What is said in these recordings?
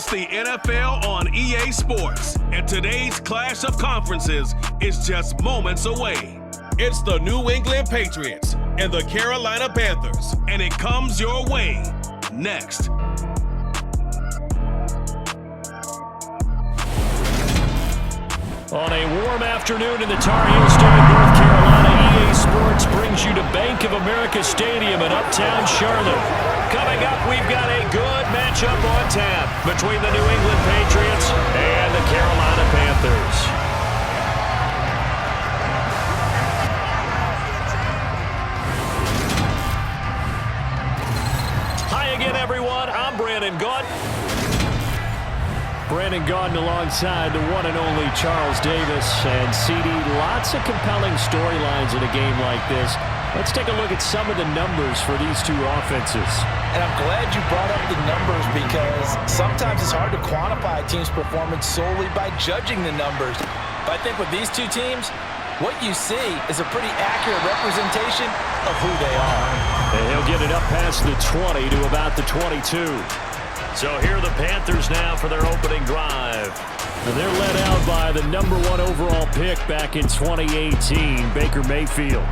the NFL on EA Sports, and today's clash of conferences is just moments away. It's the New England Patriots and the Carolina Panthers, and it comes your way next. On a warm afternoon in the Tar Heel State of North Carolina, EA Sports brings you to Bank of America Stadium in uptown Charlotte. Coming up, we've got a good matchup on tap between the New England Patriots and the Carolina Panthers. Hi again, everyone. I'm Brandon Gaunt. Brandon Gaudin alongside the one and only Charles Davis. And CD, lots of compelling storylines in a game like this. Let's take a look at some of the numbers for these two offenses. And I'm glad you brought up the numbers because sometimes it's hard to quantify a team's performance solely by judging the numbers. But I think with these two teams, what you see is a pretty accurate representation of who they are. And he'll get it up past the 20 to about the 22. So here are the Panthers now for their opening drive. And they're led out by the #1 overall pick back in 2018, Baker Mayfield.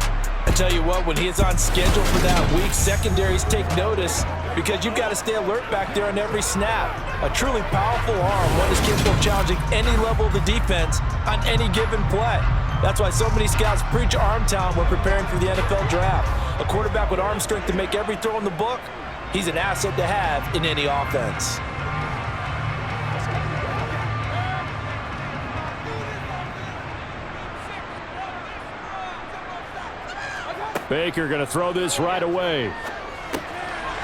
I tell you what, when he is on schedule for that week, secondaries take notice because you've got to stay alert back there on every snap. A truly powerful arm, one is capable of challenging any level of the defense on any given play. That's why so many scouts preach arm talent when preparing for the NFL draft. A quarterback with arm strength to make every throw in the book, he's an asset to have in any offense. Baker going to throw this right away.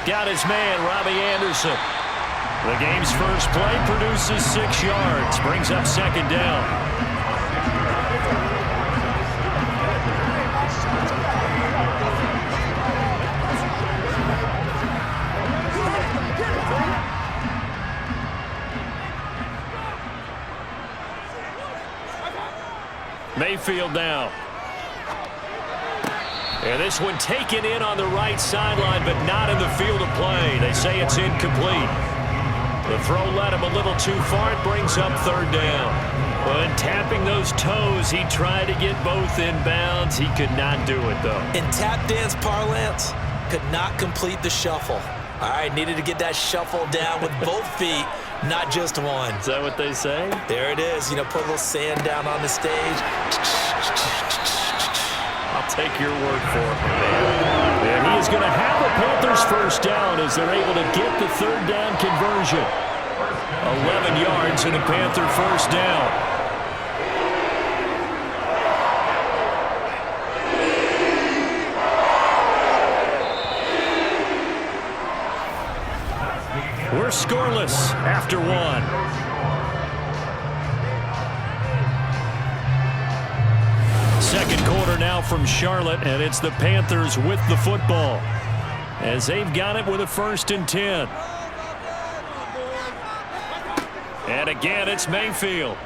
Got his man, Robbie Anderson. The game's first play produces 6 yards, brings up second down. Mayfield now. And this one taken in on the right sideline, but not in the field of play. They say it's incomplete. The throw led him a little too far. It brings up third down. But tapping those toes, he tried to get both in bounds. He could not do it, though. In tap dance parlance, could not complete the shuffle. All right, needed to get that shuffle down with both feet, not just one. Is that what they say? There it is. You know, put a little sand down on the stage. I'll take your word for it, man. And he is going to have a Panthers first down as they're able to get the third down conversion. 11 yards and a Panther first down. We're scoreless after one. Second quarter now from Charlotte, and it's the Panthers with the football as they've got it with a 1st and 10. And again, it's Mayfield.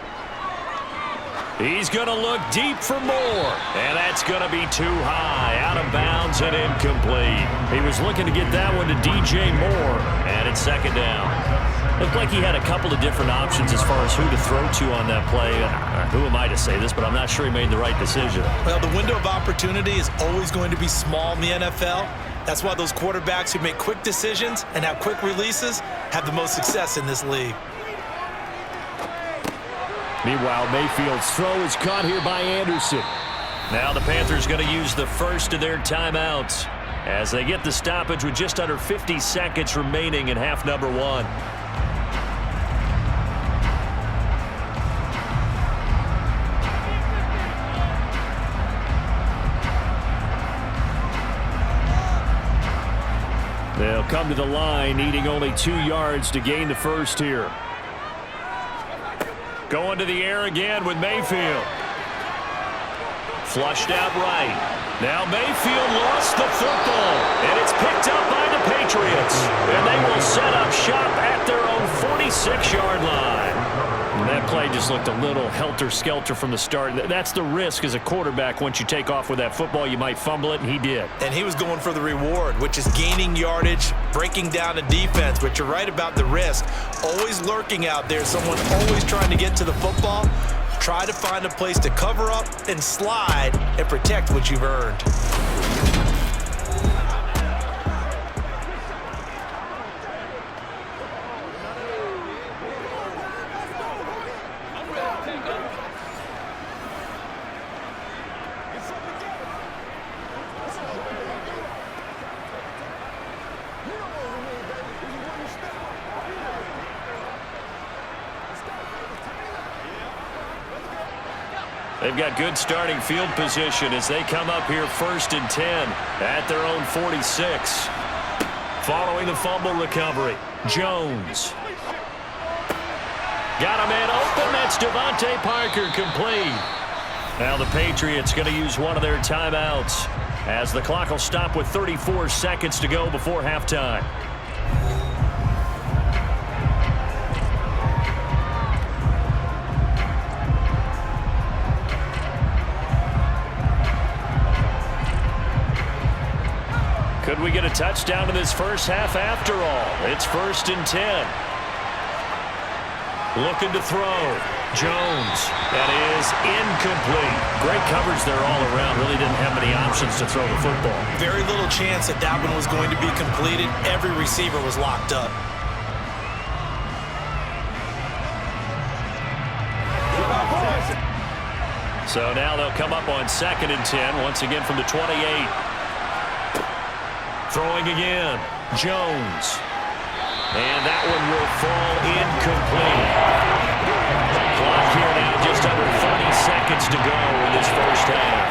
He's going to look deep for more, and that's going to be too high, out of bounds and incomplete. He was looking to get that one to DJ Moore, and it's second down. Looked like he had a couple of different options as far as who to throw to on that play. Who am I to say this, but I'm not sure he made the right decision. Well, the window of opportunity is always going to be small in the NFL. That's why those quarterbacks who make quick decisions and have quick releases have the most success in this league. Meanwhile, Mayfield's throw is caught here by Anderson. Now the Panthers going to use the first of their timeouts as they get the stoppage with just under 50 seconds remaining in half number 1. They'll come to the line, needing only 2 yards to gain the first here. Going to the air again with Mayfield. Flushed out right. Now Mayfield lost the football, and it's picked up by the Patriots. And they will set up shop at their own 46-yard line. That play just looked a little helter-skelter from the start. That's the risk as a quarterback. Once you take off with that football, you might fumble it, and he did. And he was going for the reward, which is gaining yardage, breaking down a defense. But you're right about the risk. Always lurking out there, someone always trying to get to the football. Try to find a place to cover up and slide and protect what you've earned. They've got good starting field position as they come up here 1st and 10 at their own 46. Following the fumble recovery, Jones. Got a man open. That's Devontae Parker, complete. Now the Patriots going to use one of their timeouts as the clock will stop with 34 seconds to go before halftime. Could we get a touchdown in this first half after all? It's 1st and 10. Looking to throw. Jones. That is incomplete. Great coverage there all around. Really didn't have many options to throw the football. Very little chance that that one was going to be completed. Every receiver was locked up. So now they'll come up on 2nd and 10. Once again from the 28. Throwing again, Jones. And that one will fall incomplete. Clock here now, just under 30 seconds to go in this first half.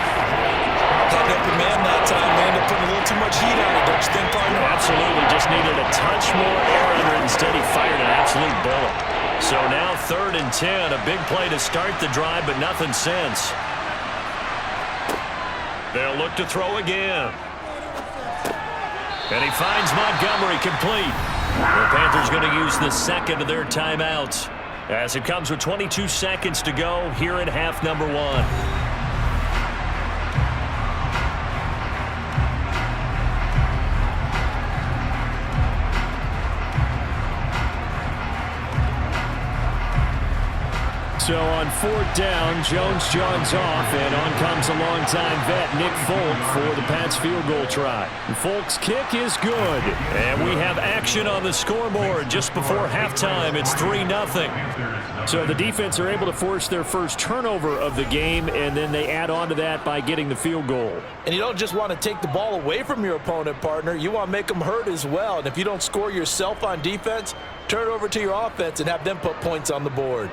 Had up a man that time, man. They're putting a little too much heat on it, don't you think, partner? Absolutely, just needed a touch more air under it. Instead, he fired an absolute bullet. So now 3rd and 10, a big play to start the drive, but nothing since. They'll look to throw again. And he finds Montgomery, complete. The Panthers going to use the second of their timeouts as it comes with 22 seconds to go here in half number 1. So on 4th down, Jones jogs off, and on comes a longtime vet, Nick Folk, for the Pats field goal try. And Folk's kick is good. And we have action on the scoreboard just before halftime. It's 3-0. So the defense are able to force their first turnover of the game, and then they add on to that by getting the field goal. And you don't just want to take the ball away from your opponent, partner. You want to make them hurt as well. And if you don't score yourself on defense, turn it over to your offense and have them put points on the board.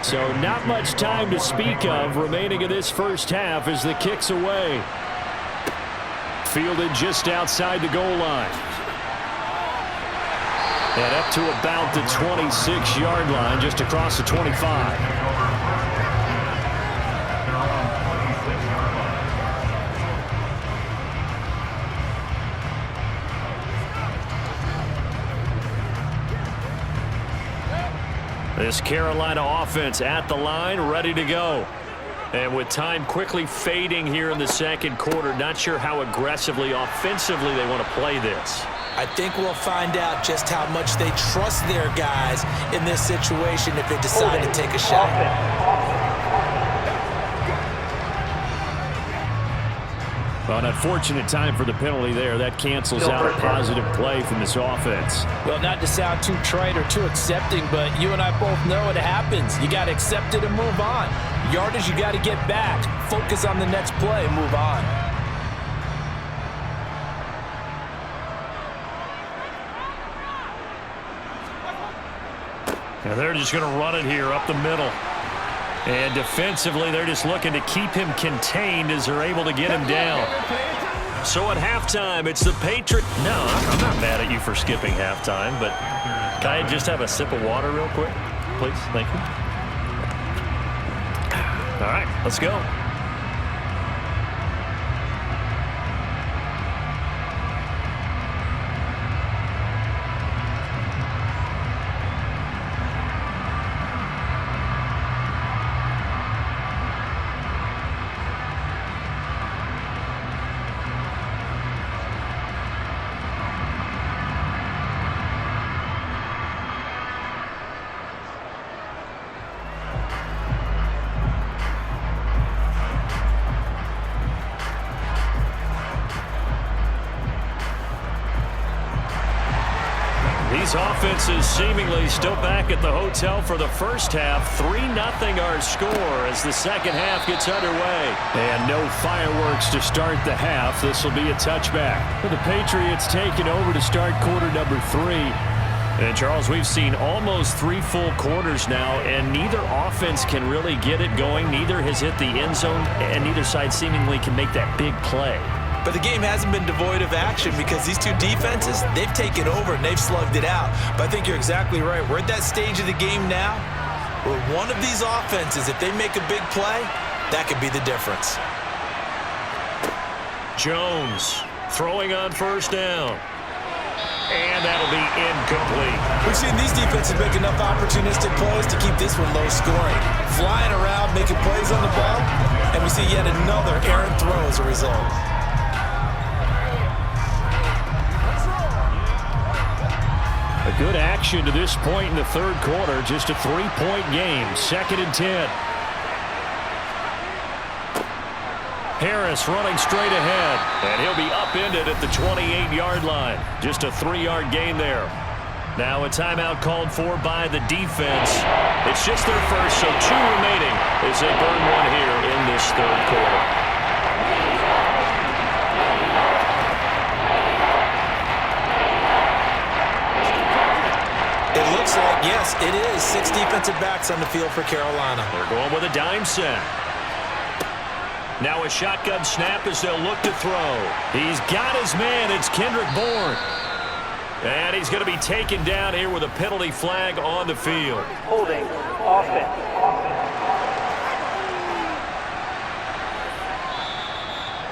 So not much time to speak of remaining in this first half as the kick's away. Fielded just outside the goal line. And up to about the 26-yard line, just across the 25. This Carolina offense at the line, ready to go. And with time quickly fading here in the second quarter, not sure how aggressively, offensively they want to play this. I think we'll find out just how much they trust their guys in this situation if they decide to take a shot. Well, an unfortunate time for the penalty there. That cancels out a positive play from this offense. Well, not to sound too trite or too accepting, but you and I both know it happens. You got to accept it and move on. Yardage, you got to get back. Focus on the next play and move on. Now they're just going to run it here up the middle. And defensively, they're just looking to keep him contained as they're able to get him down. So at halftime, it's the Patriots. No, I'm not mad at you for skipping halftime, but can I just have a sip of water real quick, please? Thank you. All right, let's go. These offenses seemingly still back at the hotel for the first half. 3-0 our score as the second half gets underway. And no fireworks to start the half. This will be a touchback. For the Patriots taking over to start quarter number 3. And, Charles, we've seen almost 3 full quarters now, and neither offense can really get it going. Neither has hit the end zone, and neither side seemingly can make that big play. But the game hasn't been devoid of action because these two defenses, they've taken over and they've slugged it out. But I think you're exactly right. We're at that stage of the game now where one of these offenses, if they make a big play, that could be the difference. Jones throwing on first down. And that'll be incomplete. We've seen these defenses make enough opportunistic plays to keep this one low scoring. Flying around, making plays on the ball, and we see yet another errant throw as a result. A good action to this point in the third quarter. Just a 3-point game. 2nd and 10. Harris running straight ahead, and he'll be upended at the 28-yard line. Just a 3-yard gain there. Now a timeout called for by the defense. It's just their first, so 2 remaining as they burn one here in this third quarter. It looks like, yes, it is 6 defensive backs on the field for Carolina. They're going with a dime set. Now a shotgun snap as they'll look to throw. He's got his man. It's Kendrick Bourne. And he's going to be taken down here with a penalty flag on the field. Holding offense.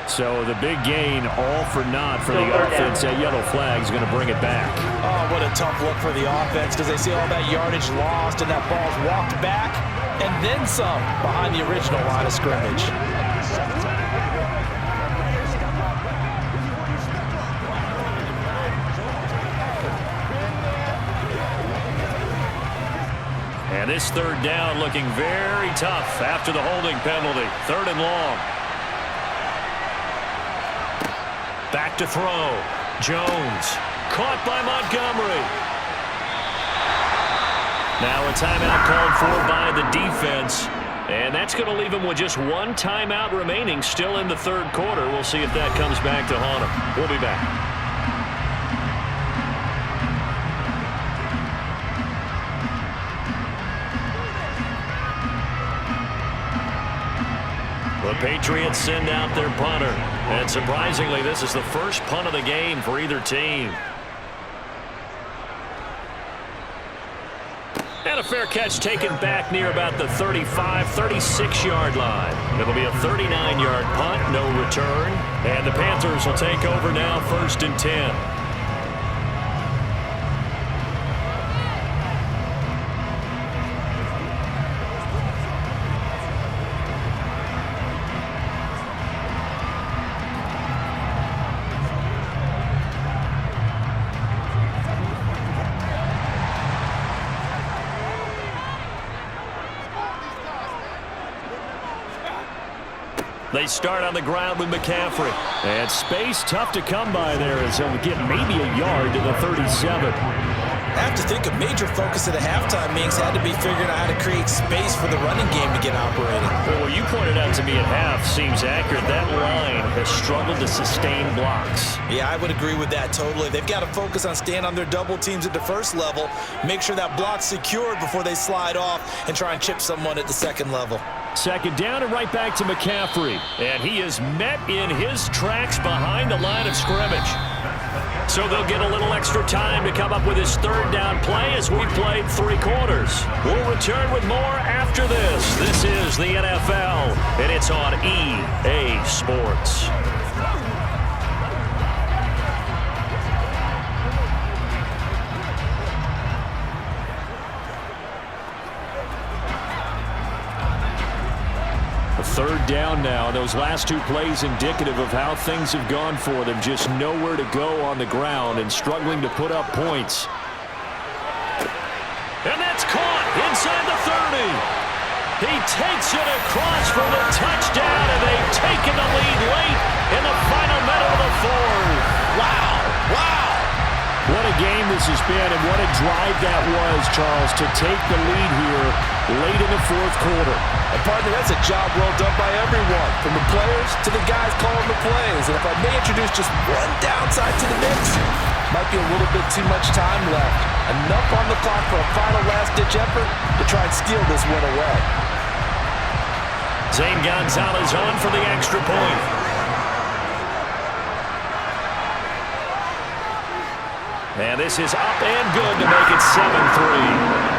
So the big gain, all for naught for the offense. That yellow flag is going to bring it back. Oh, what a tough look for the offense because they see all that yardage lost and that ball's walked back and then some behind the original line of scrimmage. And this third down looking very tough after the holding penalty. 3rd and long. Back to throw. Jones. Caught by Montgomery. Now a timeout called for by the defense. And that's going to leave him with just 1 timeout remaining still in the third quarter. We'll see if that comes back to haunt him. We'll be back. The Patriots send out their punter. And surprisingly, this is the first punt of the game for either team. And a fair catch taken back near about the 35, 36-yard line. It'll be a 39-yard punt, no return. And the Panthers will take over now, 1st and 10. They start on the ground with McCaffrey. And space tough to come by there as they'll get maybe a yard to the 37. I have to think a major focus of the halftime meetings had to be figuring out how to create space for the running game to get operating. Well, what you pointed out to me at half seems accurate. That line has struggled to sustain blocks. Yeah, I would agree with that totally. They've got to focus on staying on their double teams at the first level, make sure that block's secured before they slide off and try and chip someone at the second level. Second down and right back to McCaffrey. And he is met in his tracks behind the line of scrimmage. So they'll get a little extra time to come up with his third down play as we played 3 quarters. We'll return with more after this. This is the NFL, and it's on EA Sports. Third down now. Those last 2 plays indicative of how things have gone for them. Just nowhere to go on the ground and struggling to put up points. And that's caught inside the 30. He takes it across for the touchdown, and they've taken the lead late in the final minute of the 4th. Wow! Wow! What a game this has been, and what a drive that was, Charles, to take the lead here late in the 4th quarter. And partner, that's a job well done by everyone, from the players to the guys calling the plays. And if I may introduce just one downside to the mix, might be a little bit too much time left. Enough on the clock for a final last-ditch effort to try and steal this one away. Zane Gonzalez on for the extra point. And this is up and good to make it 7-3.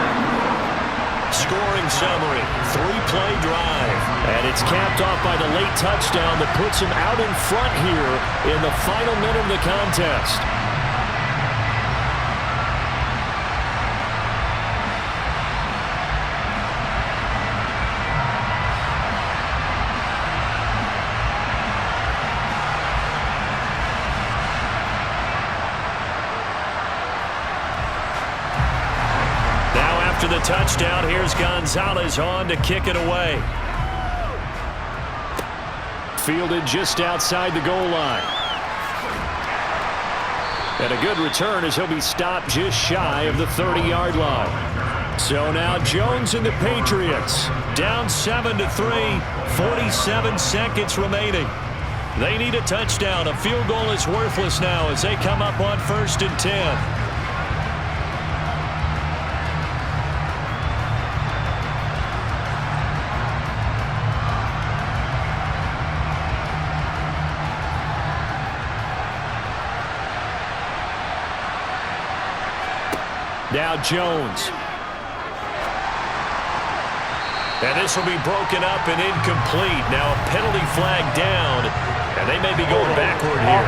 Scoring summary, 3-play drive. And it's capped off by the late touchdown that puts him out in front here in the final minute of the contest. After the touchdown, here's Gonzalez on to kick it away. Fielded just outside the goal line. And a good return as he'll be stopped just shy of the 30-yard line. So now Jones and the Patriots down 7-3, 47 seconds remaining. They need a touchdown. A field goal is worthless now as they come up on 1st and 10. Now Jones. And this will be broken up and incomplete. Now a penalty flag down, and they may be going backward here.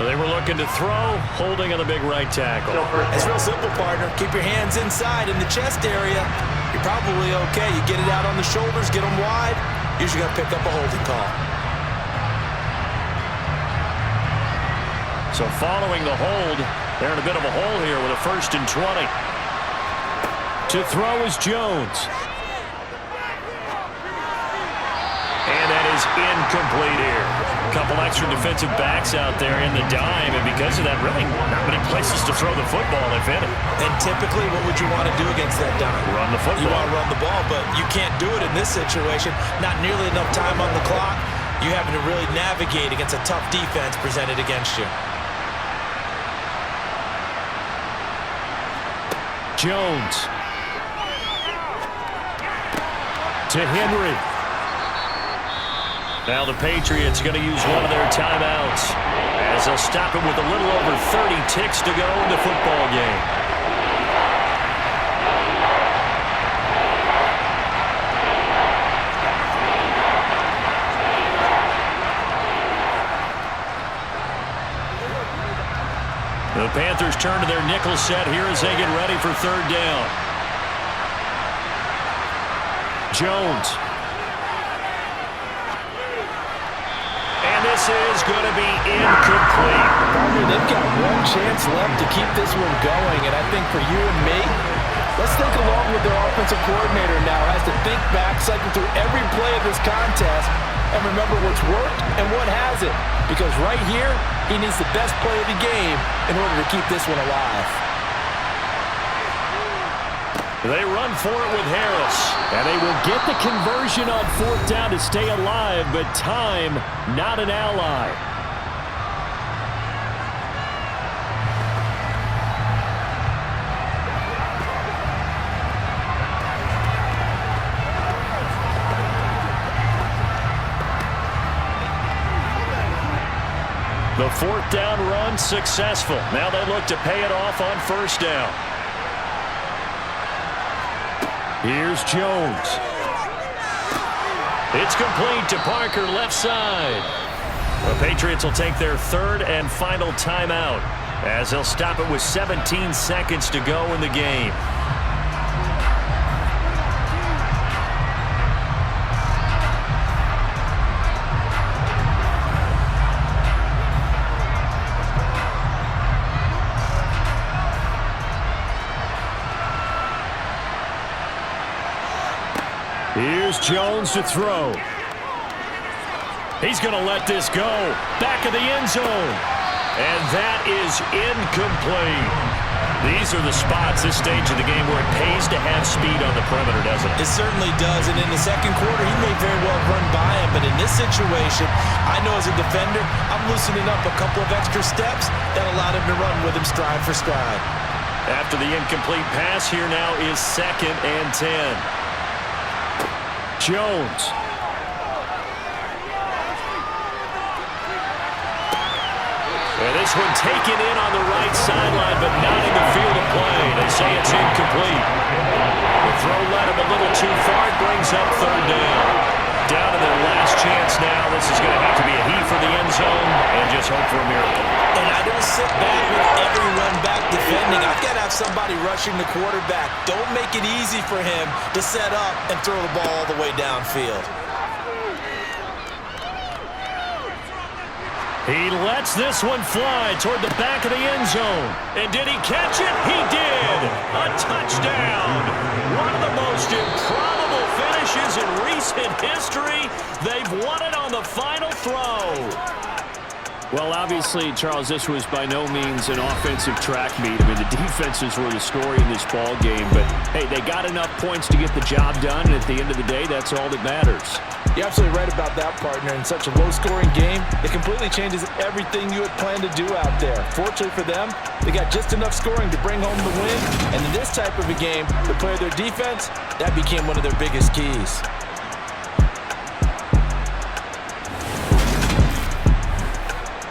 They were looking to throw, holding on the big right tackle. It's real simple, partner. Keep your hands inside in the chest area. You're probably okay. You get it out on the shoulders, get them wide. Usually got to pick up a holding call. So following the hold, they're in a bit of a hole here with a 1st and 20. To throw is Jones. And that is incomplete here. A couple extra defensive backs out there in the dime, and because of that, really not many places to throw the football, if any. And typically, what would you want to do against that dime? Run the football. You want to run the ball, but you can't do it in this situation. Not nearly enough time on the clock. You having to really navigate against a tough defense presented against you. Jones. To Henry. Now the Patriots going to use one of their timeouts as they'll stop it with a little over 30 ticks to go in the football game. The Panthers turn to their nickel set here as they get ready for 3rd down. Jones. And this is going to be incomplete. They've got one chance left to keep this one going, and I think for you and me, let's think along with their offensive coordinator now. Has to think back, cycle through every play of this contest, and remember what's worked and what hasn't. Because right here, he needs the best play of the game in order to keep this one alive. They run for it with Harris. And they will get the conversion on 4th down to stay alive, but time, not an ally. The 4th down run successful. Now they look to pay it off on 1st down. Here's Jones. It's complete to Parker, left side. The Patriots will take their 3rd and final timeout as they'll stop it with 17 seconds to go in the game. Here's Jones to throw. He's going to let this go. Back of the end zone. And that is incomplete. These are the spots, this stage of the game, where it pays to have speed on the perimeter, doesn't it? It certainly does, and in the second quarter, he may very well run by him, but in this situation, I know as a defender, I'm loosening up a couple of extra steps that allowed him to run with him stride for stride. After the incomplete pass, here now is 2nd and 10. Jones. And this one taken in on the right sideline, but not in the field of play. They say it's incomplete. The throw led him a little too far. It brings up 3rd down. Down to their last chance now. This is going to have to be a heave for the end zone and just hope for a miracle. And I don't sit back with every run back defending. I've got to have somebody rushing the quarterback. Don't make it easy for him to set up and throw the ball all the way downfield. He lets this one fly toward the back of the end zone. And did he catch it? He did. A touchdown. One of the most improbable finishes in recent history. They've won it on the final throw. Well, obviously, Charles, this was by no means an offensive track meet. I mean, the defenses were the story in this ball game. But, hey, they got enough points to get the job done. And at the end of the day, that's all that matters. You're absolutely right about that, partner. In such a low-scoring game, it completely changes everything you had planned to do out there. Fortunately for them, they got just enough scoring to bring home the win. And in this type of a game, to play their defense, that became one of their biggest keys.